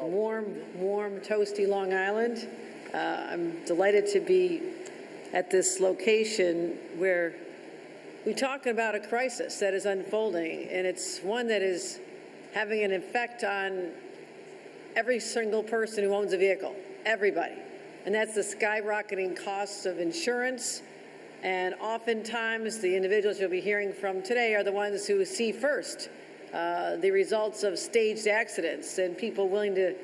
warm, toasty Long Island. I'm delighted to be at this location where we talk about a crisis that is unfolding, and it's one that is having an effect on every single person who owns a vehicle, everybody. And that's the skyrocketing costs of insurance. And oftentimes the individuals you'll be hearing from today are the ones who see first the results of staged accidents and people willing to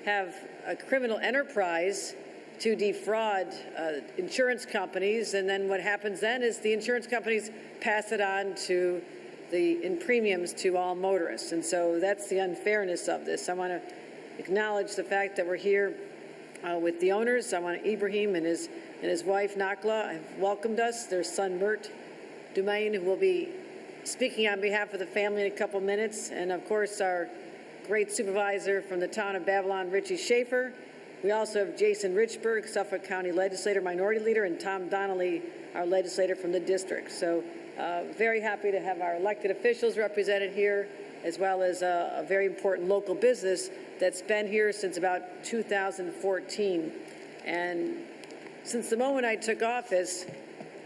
have a criminal enterprise to defraud insurance companies. And then what happens then is the insurance companies pass it on to in premiums to all motorists. And so that's the unfairness of this. I want to acknowledge the fact that we're here with the owners. I want Ibrahim and his wife Nakla have welcomed us. Their son Mert Dumain, who will be speaking on behalf of the family in a couple minutes, and of course our great supervisor from the town of Babylon, Richie Schaefer. We also have Jason Richburg, Suffolk County Legislator, Minority Leader, and Tom Donnelly, our legislator from the district. So very happy to have our elected officials represented here, as well as a very important local business that's been here since about 2014. And since the moment I took office,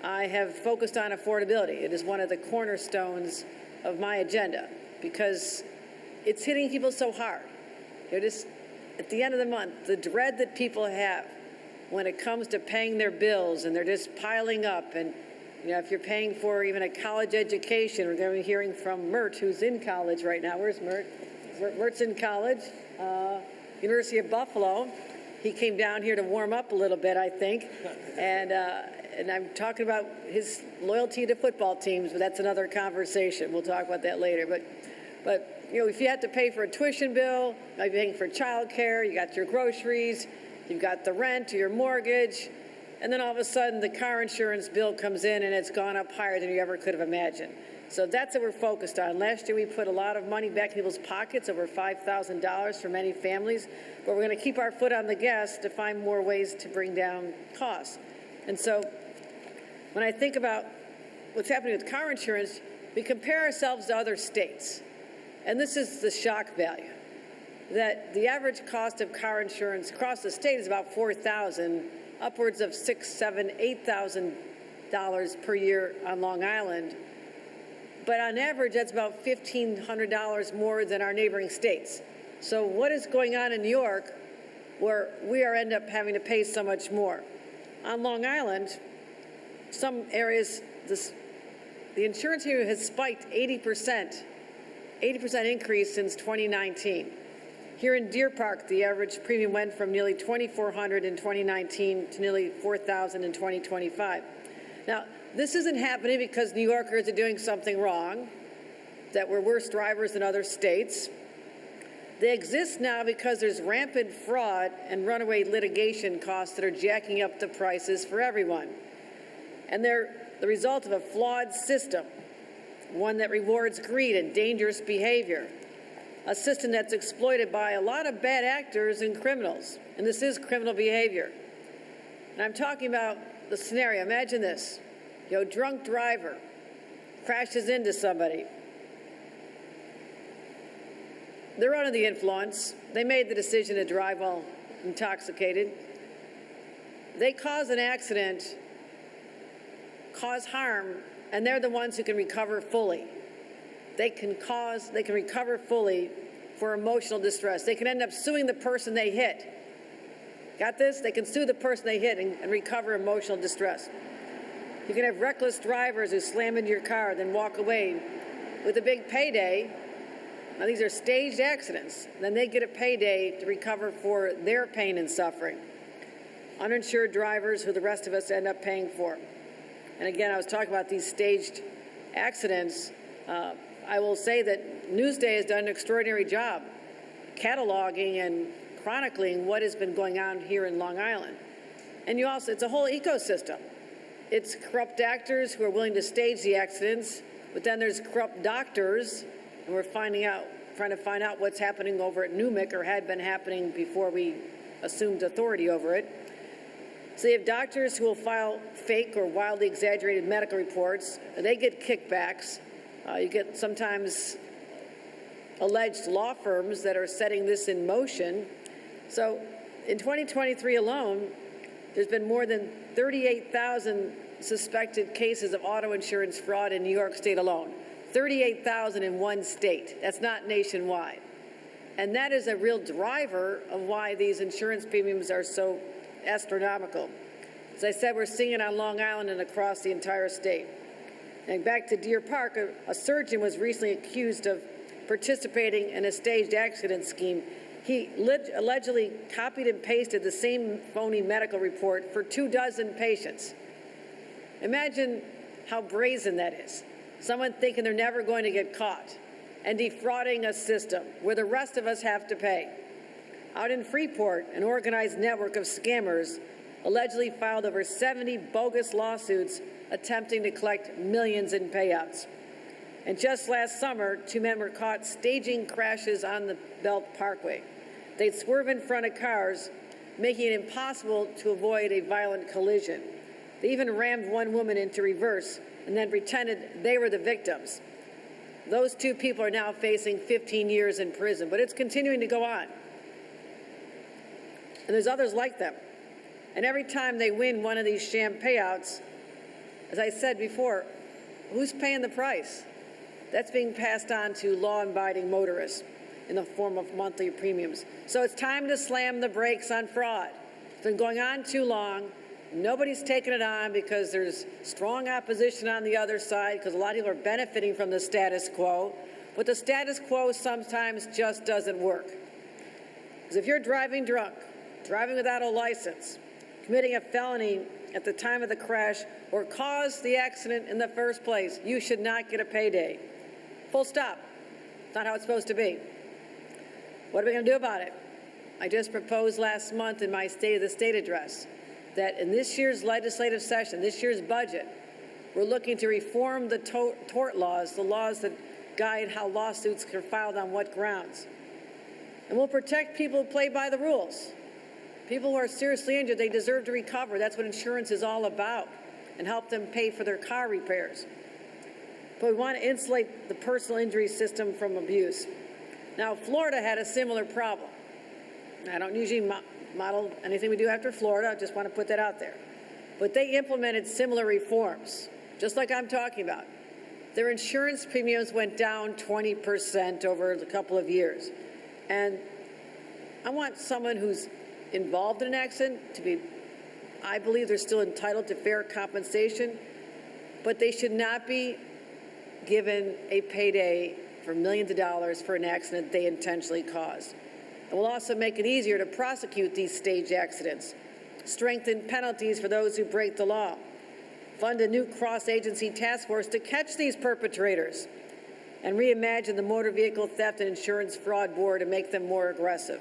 I have focused on affordability. It is one of the cornerstones of my agenda because it's hitting people so hard. Just at the end of the month, the dread that people have when it comes to paying their bills, and they're just piling up. And if you're paying for even a college education, we're going to be hearing from Mert, who's in college right now. Where's Mert? Mert's in college, University of Buffalo. He came down here to warm up a little bit, I think. And I'm talking about his loyalty to football teams, but that's another conversation. We'll talk about that later. But if you have to pay for a tuition bill, you're paying for child care, you got your groceries, you've got the rent or your mortgage, and then all of a sudden the car insurance bill comes in and it's gone up higher than you ever could have imagined. So that's what we're focused on. Last year we put a lot of money back in people's pockets, over $5,000 for many families, but we're going to keep our foot on the gas to find more ways to bring down costs. And so when I think about what's happening with car insurance, we compare ourselves to other states. And this is the shock value, that the average cost of car insurance across the state is about $4,000, upwards of $6,000, $7,000, $8,000 per year on Long Island. But on average, that's about $1,500 more than our neighboring states. So what is going on in New York where we end up having to pay so much more? On Long Island, some areas, the insurance here has spiked 80% increase since 2019. Here in Deer Park, the average premium went from nearly $2,400 in 2019 to nearly $4,000 in 2025. Now, this isn't happening because New Yorkers are doing something wrong, that we're worse drivers than other states. They exist now because there's rampant fraud and runaway litigation costs that are jacking up the prices for everyone. And they're the result of a flawed system, one that rewards greed and dangerous behavior, a system that's exploited by a lot of bad actors and criminals. And this is criminal behavior. And I'm talking about the scenario. Imagine this. Drunk driver crashes into somebody. They're under the influence. They made the decision to drive while intoxicated. They cause an accident, cause harm, and they're the ones who can recover fully. They can recover fully for emotional distress. They can end up suing the person they hit. Got this? They can sue the person they hit and recover emotional distress. You can have reckless drivers who slam into your car, then walk away with a big payday. Now, these are staged accidents. Then they get a payday to recover for their pain and suffering. Uninsured drivers who the rest of us end up paying for. And again, I was talking about these staged accidents. I will say that Newsday has done an extraordinary job cataloging and chronicling what has been going on here in Long Island. And it's a whole ecosystem. It's corrupt actors who are willing to stage the accidents, but then there's corrupt doctors, and we're trying to find out what's happening over at NUMIC, or had been happening before we assumed authority over it. So you have doctors who will file fake or wildly exaggerated medical reports. They get kickbacks. You get sometimes alleged law firms that are setting this in motion. So in 2023 alone, there's been more than 38,000 suspected cases of auto insurance fraud in New York State alone. 38,000 in one state. That's not nationwide. And that is a real driver of why these insurance premiums are so astronomical. As I said, we're seeing it on Long Island and across the entire state. And back to Deer Park, a surgeon was recently accused of participating in a staged accident scheme. He allegedly copied and pasted the same phony medical report for 24 patients. Imagine how brazen that is. Someone thinking they're never going to get caught and defrauding a system where the rest of us have to pay. Out in Freeport, an organized network of scammers allegedly filed over 70 bogus lawsuits attempting to collect millions in payouts. And just last summer, 2 men were caught staging crashes on the Belt Parkway. They'd swerve in front of cars, making it impossible to avoid a violent collision. They even rammed one woman into reverse and then pretended they were the victims. Those 2 people are now facing 15 years in prison, but it's continuing to go on. And there's others like them. And every time they win one of these sham payouts, as I said before, who's paying the price? That's being passed on to law-abiding motorists in the form of monthly premiums. So it's time to slam the brakes on fraud. It's been going on too long. Nobody's taking it on because there's strong opposition on the other side because a lot of people are benefiting from the status quo. But the status quo sometimes just doesn't work. Because if you're driving drunk, driving without a license, committing a felony at the time of the crash, or caused the accident in the first place, you should not get a payday. Full stop. It's not how it's supposed to be. What are we going to do about it? I just proposed last month in my State of the State address that in this year's legislative session, this year's budget, we're looking to reform the tort laws, the laws that guide how lawsuits are filed on what grounds. And we'll protect people who play by the rules. People who are seriously injured, they deserve to recover. That's what insurance is all about, and help them pay for their car repairs. But we want to insulate the personal injury system from abuse. Now, Florida had a similar problem. I don't usually model anything we do after Florida. I just want to put that out there. But they implemented similar reforms, just like I'm talking about. Their insurance premiums went down 20% over a couple of years. And I want someone who's involved in an accident to be, I believe they're still entitled to fair compensation, but they should not be given a payday for millions of dollars for an accident they intentionally caused. And we'll also make it easier to prosecute these staged accidents, strengthen penalties for those who break the law, fund a new cross-agency task force to catch these perpetrators, and reimagine the Motor Vehicle Theft and Insurance Fraud Board to make them more aggressive.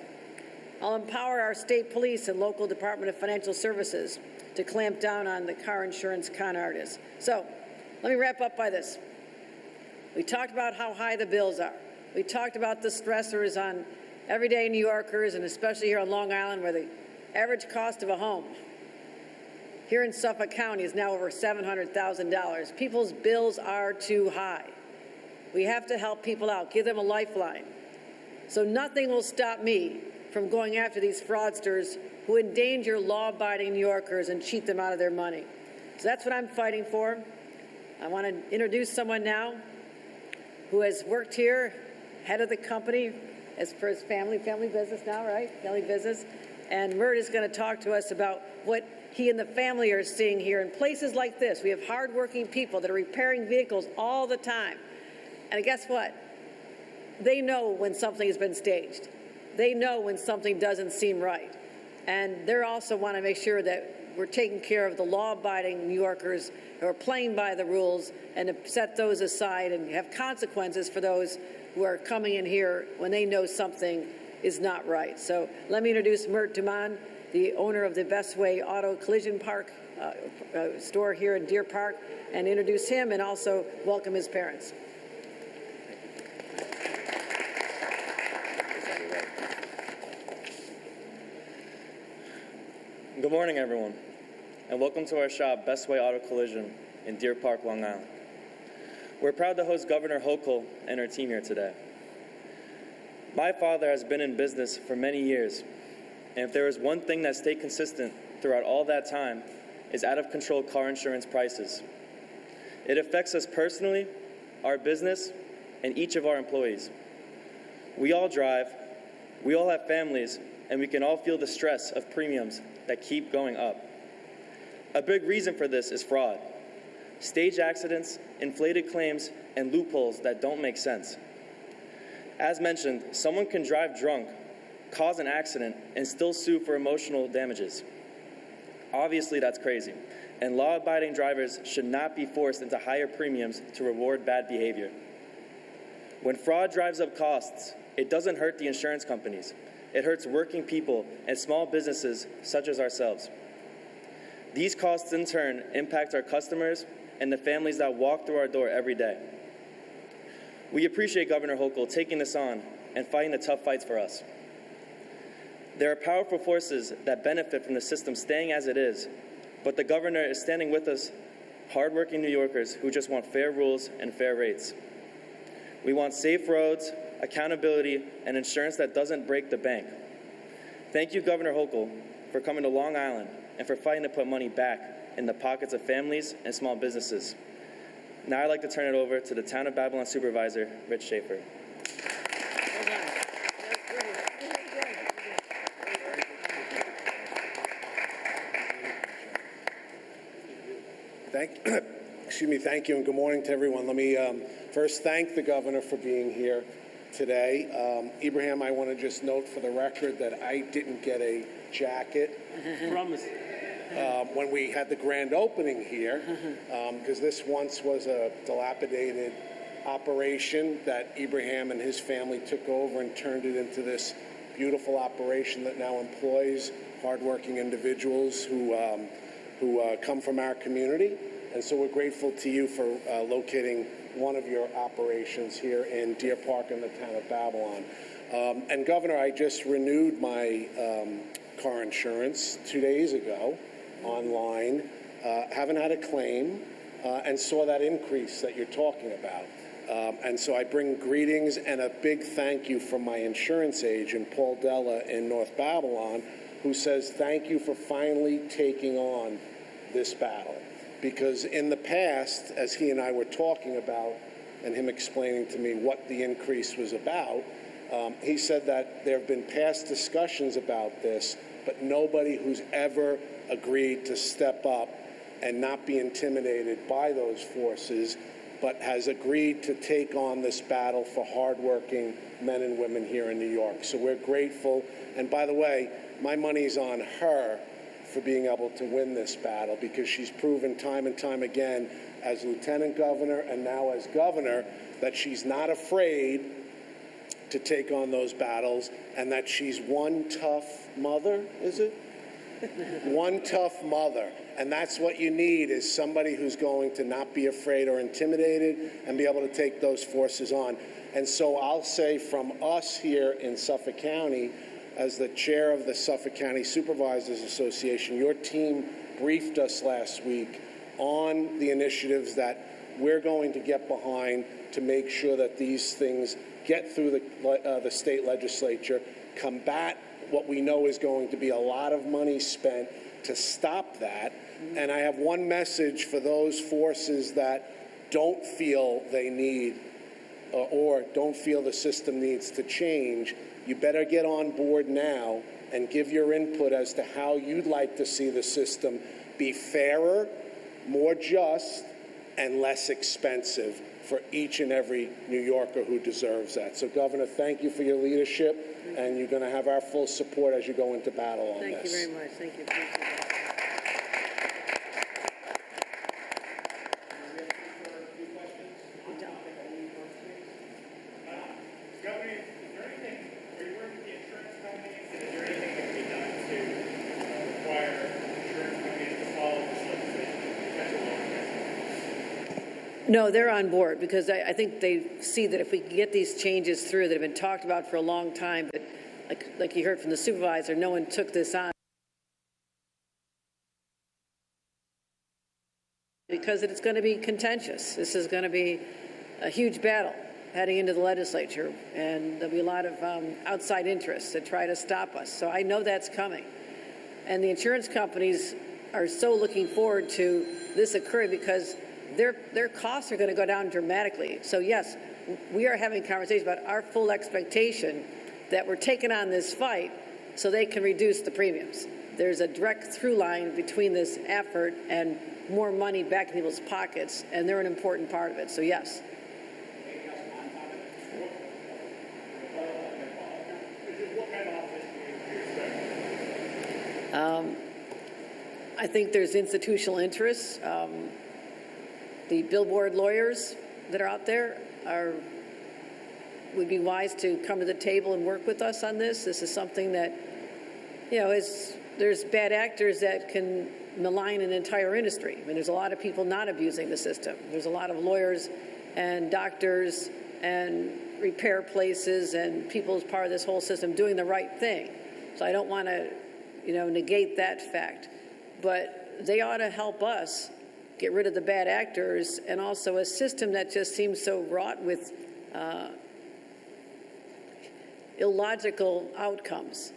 I'll empower our state police and local Department of Financial Services to clamp down on the car insurance con artists. So let me wrap up by this. We talked about how high the bills are. We talked about the stressors on everyday New Yorkers, and especially here on Long Island, where the average cost of a home here in Suffolk County is now over $700,000. People's bills are too high. We have to help people out, give them a lifeline. So nothing will stop me from going after these fraudsters who endanger law-abiding New Yorkers and cheat them out of their money. So that's what I'm fighting for. I want to introduce someone now who has worked here, head of the company, as for his family business now, right? Family business. And Mert is going to talk to us about what he and the family are seeing here in places like this. We have hardworking people that are repairing vehicles all the time. And guess what? They know when something has been staged. They know when something doesn't seem right. And they also want to make sure that we're taking care of the law-abiding New Yorkers who are playing by the rules, and to set those aside and have consequences for those who are coming in here when they know something is not right. So let me introduce Mert Duman, the owner of the Best Way Auto Collision Park store here in Deer Park, and introduce him and also welcome his parents. Good morning, everyone, and welcome to our shop, Best Way Auto Collision in Deer Park, Long Island. We're proud to host Governor Hochul and her team here today. My father has been in business for many years, And if there is one thing that stayed consistent throughout all that time, is out-of-control car insurance prices. It affects us personally, our business, and each of our employees. We all drive, we all have families, and we can all feel the stress of premiums that keep going up. A big reason for this is fraud. Stage accidents, inflated claims, and loopholes that don't make sense. As mentioned, someone can drive drunk, cause an accident, and still sue for emotional damages. Obviously, that's crazy, and law-abiding drivers should not be forced into higher premiums to reward bad behavior. When fraud drives up costs, it doesn't hurt the insurance companies. It hurts working people and small businesses such as ourselves. These costs, in turn, impact our customers and the families that walk through our door every day. We appreciate Governor Hochul taking this on and fighting the tough fights for us. There are powerful forces that benefit from the system staying as it is, but the governor is standing with us, hardworking New Yorkers who just want fair rules and fair rates. We want safe roads, accountability, and insurance that doesn't break the bank. Thank you, Governor Hochul, for coming to Long Island and for fighting to put money back in the pockets of families and small businesses. Now I'd like to turn it over to the Town of Babylon Supervisor, Rich Schaefer. Thank you, and good morning to everyone. Let me first thank the governor for being here today. Ibrahim, I want to just note for the record that I didn't get a jacket. Promise. When we had the grand opening here, because this once was a dilapidated operation that Ibrahim and his family took over and turned it into this beautiful operation that now employs hardworking individuals who come from our community. And so we're grateful to you for locating one of your operations here in Deer Park in the town of Babylon. And Governor, I just renewed my car insurance 2 days ago online, haven't had a claim, and saw that increase that you're talking about. And so I bring greetings and a big thank you from my insurance agent, Paul Della in North Babylon, who says thank you for finally taking on this battle. Because in the past, as he and I were talking about, and him explaining to me what the increase was about, he said that there have been past discussions about this, but nobody who's ever agreed to step up and not be intimidated by those forces, but has agreed to take on this battle for hardworking men and women here in New York. So we're grateful. And by the way, my money's on her for being able to win this battle, because she's proven time and time again as lieutenant governor and now as governor that she's not afraid to take on those battles, and that she's one tough mother, is it? One tough mother. And that's what you need, is somebody who's going to not be afraid or intimidated and be able to take those forces on. And so I'll say from us here in Suffolk County, as the chair of the Suffolk County Supervisors Association, your team briefed us last week on the initiatives that we're going to get behind to make sure that these things get through the state legislature, combat what we know is going to be a lot of money spent to stop that. And I have one message for those forces that don't feel they need or don't feel the system needs to change. You better get on board now and give your input as to how you'd like to see the system be fairer, more just, and less expensive for each and every New Yorker who deserves that. So, Governor, thank you for your leadership, and you're going to have our full support as you go into battle on this. Thank you very much. Thank you. No, they're on board, because I think they see that if we can get these changes through that have been talked about for a long time, but like you heard from the supervisor, no one took this on because it's going to be contentious. This is going to be a huge battle. heading into the legislature, and there'll be a lot of outside interests that try to stop us. So I know that's coming. And the insurance companies are so looking forward to this occurring because their costs are going to go down dramatically. So yes, we are having conversations about our full expectation that we're taking on this fight so they can reduce the premiums. There's a direct through line between this effort and more money back in people's pockets, and they're an important part of it. So yes. I think there's institutional interests. The billboard lawyers that are out there would be wise to come to the table and work with us on this. This is something that, there's bad actors that can malign an entire industry. I mean, there's a lot of people not abusing the system. There's a lot of lawyers and doctors and repair places and people as part of this whole system doing the right thing. So I don't want to, negate that fact. But they ought to help us get rid of the bad actors, and also a system that just seems so wrought with illogical outcomes,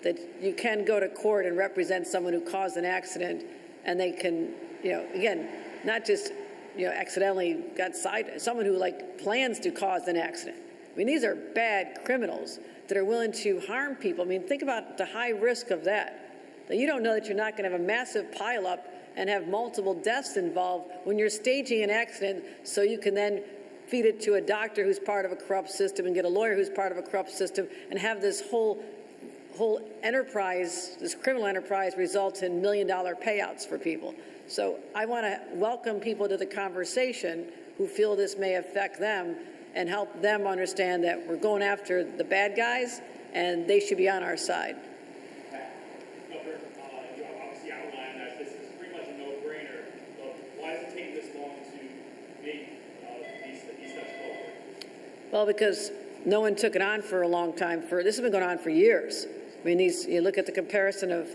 that you can go to court and represent someone who caused an accident, and they can, again, not just, accidentally got cited, someone who plans to cause an accident. I mean, these are bad criminals that are willing to harm people. I mean, think about the high risk of that. That you don't know that you're not going to have a massive pileup and have multiple deaths involved when you're staging an accident, so you can then feed it to a doctor who's part of a corrupt system and get a lawyer who's part of a corrupt system and have this whole enterprise, this criminal enterprise, result in $1 million payouts for people. So I want to welcome people to the conversation who feel this may affect them and help them understand that we're going after the bad guys and they should be on our side. Governor, you obviously outlined that this is pretty much a no-brainer, but why does it take this long to make these steps forward? Well, because no one took it on for a long time. This has been going on for years. I mean, you look at the comparison of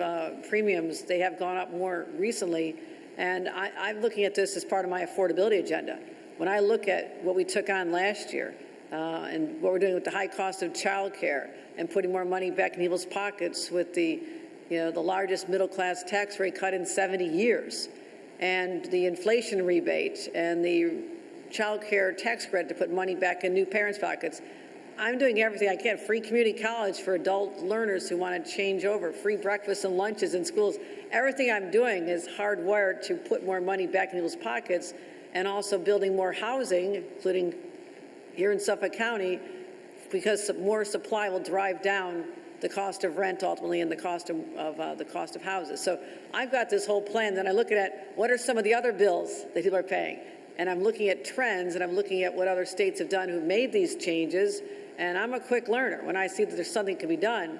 premiums, they have gone up more recently, and I'm looking at this as part of my affordability agenda. When I look at what we took on last year and what we're doing with the high cost of childcare and putting more money back in people's pockets with the largest middle-class tax rate cut in 70 years, and the inflation rebate and the childcare tax credit to put money back in new parents' pockets, I'm doing everything I can. Free community college for adult learners who want to change over, free breakfasts and lunches in schools. Everything I'm doing is hardwired to put more money back in people's pockets, and also building more housing, including here in Suffolk County, because more supply will drive down the cost of rent ultimately and the cost of houses. So I've got this whole plan. Then I look at what are some of the other bills that people are paying, and I'm looking at trends, and I'm looking at what other states have done who've made these changes. And I'm a quick learner. When I see that there's something can be done,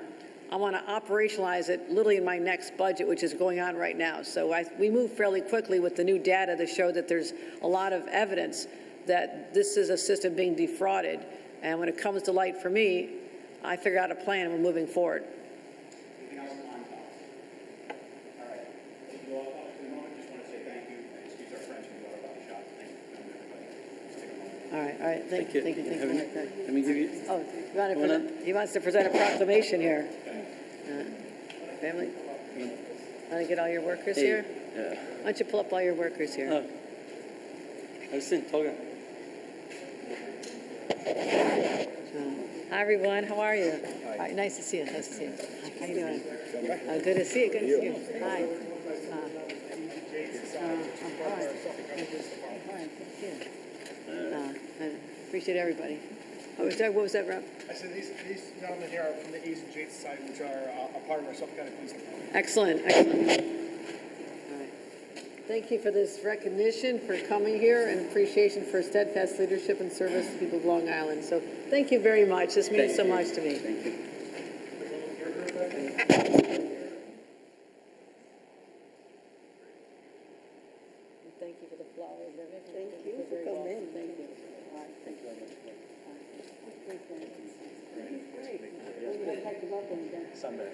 I want to operationalize it literally in my next budget, which is going on right now. So we move fairly quickly with the new data to show that there's a lot of evidence that this is a system being defrauded. And when it comes to light for me, I figure out a plan and we're moving forward. Anything else on top? All right. Thank you all for the moment. Just want to say thank you. Excuse our French and water bottle shot. Thank you for everybody. Just take a moment. All right. Thank you. Let me give you. Oh, he wants to present a proclamation here. Family, want to get all your workers here? Yeah. Why don't you pull up all your workers here? Hi, everyone. How are you? All right, nice to see you. Nice to see you. How you doing? Good to see you. Good to see you. Hi. All right. Good to see you. I appreciate everybody. What was that, Rob? I said these gentlemen here are from the E's and J's Society, which are a part of our Suffolk County Police Department. Excellent. All right. Thank you for this recognition, for coming here, and appreciation for steadfast leadership and service to people of Long Island. So thank you very much. This means so much to me. Thank you. Thank you for the flowers. Thank you for coming. Thank you. Thank you. Great. Sunday.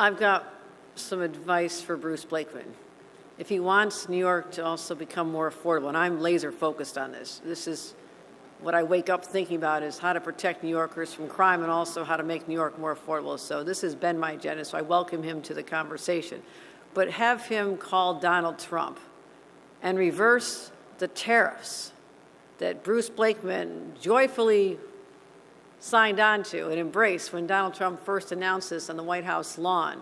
I've got some advice for Bruce Blakeman. If he wants New York to also become more affordable, and I'm laser focused on this, this is what I wake up thinking about, is how to protect New Yorkers from crime and also how to make New York more affordable. So this has been my agenda, so I welcome him to the conversation. But have him call Donald Trump and reverse the tariffs that Bruce Blakeman joyfully signed on to and embraced when Donald Trump first announced this on the White House lawn.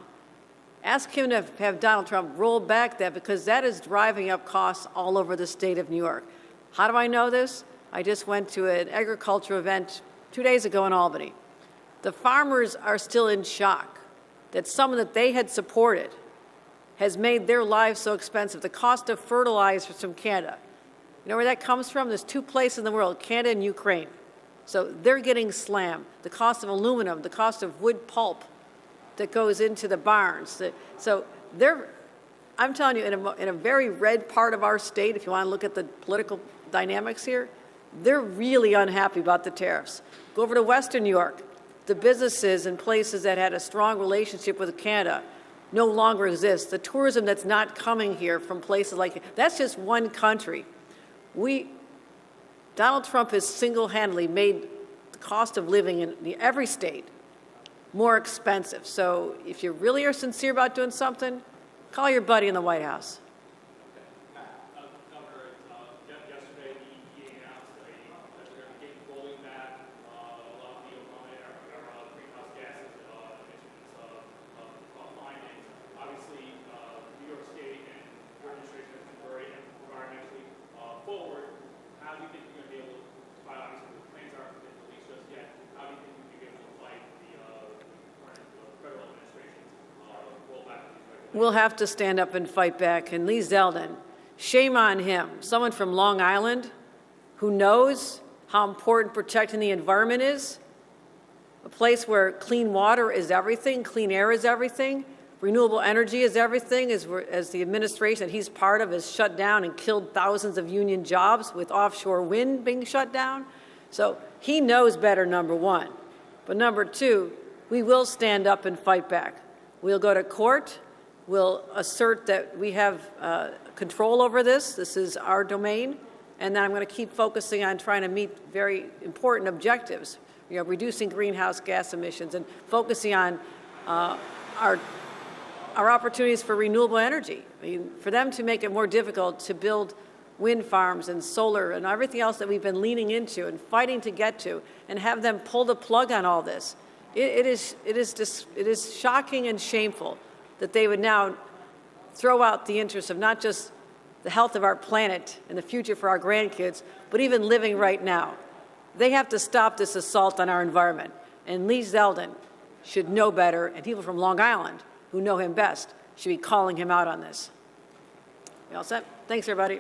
Ask him to have Donald Trump roll back that, because that is driving up costs all over the state of New York. How do I know this? I just went to an agriculture event 2 days ago in Albany. The farmers are still in shock that someone that they had supported has made their lives so expensive. The cost of fertilizers from Canada. You know where that comes from? There's 2 places in the world, Canada and Ukraine. So they're getting slammed. The cost of aluminum, the cost of wood pulp that goes into the barns. So I'm telling you, in a very red part of our state, if you want to look at the political dynamics here, they're really unhappy about the tariffs. Go over to Western New York. The businesses and places that had a strong relationship with Canada no longer exist. The tourism that's not coming here from places like, that's just one country. Donald Trump has single-handedly made the cost of living in every state more expensive. So if you really are sincere about doing something, call your buddy in the White House. Governor, yesterday the EPA announced that they're going to get rolling back a lot of the greenhouse gases emissions findings. Obviously, New York State and your administration have been very environmentally forward. How do you think you're going to be able to fight? Obviously, the plans aren't released just yet. How do you think you'll be able to fight the current federal administration's rollback of these regulations? We'll have to stand up and fight back. And Lee Zeldin, shame on him. Someone from Long Island who knows how important protecting the environment is, a place where clean water is everything, clean air is everything, renewable energy is everything, as the administration that he's part of has shut down and killed thousands of union jobs with offshore wind being shut down. So he knows better, number one. But number two, we will stand up and fight back. We'll go to court. We'll assert that we have control over this. This is our domain. And then I'm going to keep focusing on trying to meet very important objectives, reducing greenhouse gas emissions and focusing on our opportunities for renewable energy. I mean, for them to make it more difficult to build wind farms and solar and everything else that we've been leaning into and fighting to get to, and have them pull the plug on all this. It is shocking and shameful that they would now throw out the interests of not just the health of our planet and the future for our grandkids, but even living right now. They have to stop this assault on our environment. And Lee Zeldin should know better, and people from Long Island who know him best should be calling him out on this. You all set? Thanks, everybody.